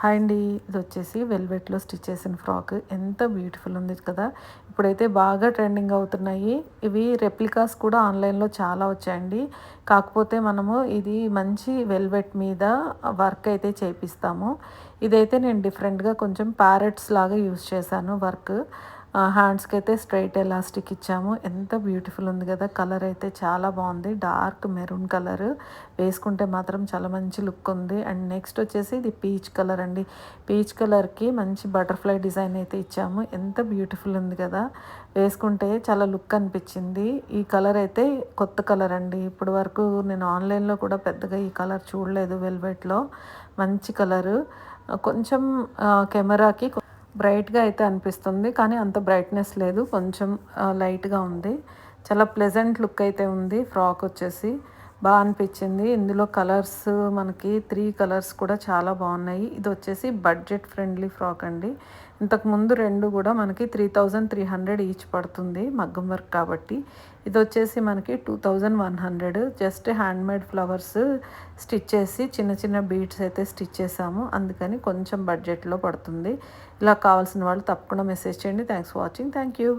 Hi అండి. ఇది వచ్చేసి వెల్వెట్‌లో స్టిచ్ చేసిన ఫ్రాక్. ఎంత బ్యూటిఫుల్ ఉంది కదా! ఇప్పుడైతే బాగా ట్రెండింగ్ అవుతున్నాయి. ఇవి రెప్లికాస్ కూడా ఆన్‌లైన్‌లో చాలా వచ్చాయండి. కాకపోతే మనము ఇది మంచి వెల్వెట్ మీద వర్క్ అయితే చేపిస్తాము. ఇదైతే నేను డిఫరెంట్‌గా కొంచెం ప్యారెట్స్ లాగా యూజ్ చేశాను వర్క్. హ్యాండ్స్‌కి అయితే స్ట్రెయిట్ ఎలాస్టిక్ ఇచ్చాము. ఎంత బ్యూటిఫుల్ ఉంది కదా! కలర్ అయితే చాలా బాగుంది. డార్క్ మెరూన్ కలర్ వేసుకుంటే మాత్రం చాలా మంచి లుక్ ఉంది. అండ్ నెక్స్ట్ వచ్చేసి ఇది పీచ్ కలర్ అండి. పీచ్ కలర్‌కి మంచి బటర్‌ఫ్లై డిజైన్ అయితే ఇచ్చాము. ఎంత బ్యూటిఫుల్ ఉంది కదా! వేసుకుంటే చాలా లుక్ అనిపించింది. ఈ కలర్ అయితే కొత్త కలర్ అండి. ఇప్పటి వరకు నేను ఆన్‌లైన్‌లో కూడా పెద్దగా ఈ కలర్ చూడలేదు వెల్వెట్‌లో. మంచి కలరు. కొంచెం కెమెరాకి బ్రైట్‌గా అయితే అనిపిస్తుంది. కానీ అంత బ్రైట్‌నెస్ లేదు. కొంచెం లైట్‌గా ఉంది. చాలా ప్లెజెంట్ లుక్ అయితే ఉంది ఫ్రాక్ వచ్చేసి. అనిపించింది. ఇందులో కలర్స్ మనకి 3 కలర్స్ కూడా చాలా బాగున్నాయి. ఇది వచ్చేసి బడ్జెట్ ఫ్రెండ్లీ ఫ్రాక్ అండి. ఇంతకుముందు 2 కూడా మనకి 3300 ఈచ్ పడుతుంది మగ్గం వర్క్ కాబట్టి. ఇది వచ్చేసి మనకి 2100 జస్ట్ హ్యాండ్‌మేడ్ ఫ్లవర్స్ స్టిచ్ చేసి చిన్న చిన్న బీడ్స్ అయితే స్టిచ్ చేసాము. అందుకని కొంచెం బడ్జెట్‌లో పడుతుంది. ఇలా కావాల్సిన వాళ్ళు తప్పకుండా మెసేజ్ చేయండి. Thanks for watching. Thank you.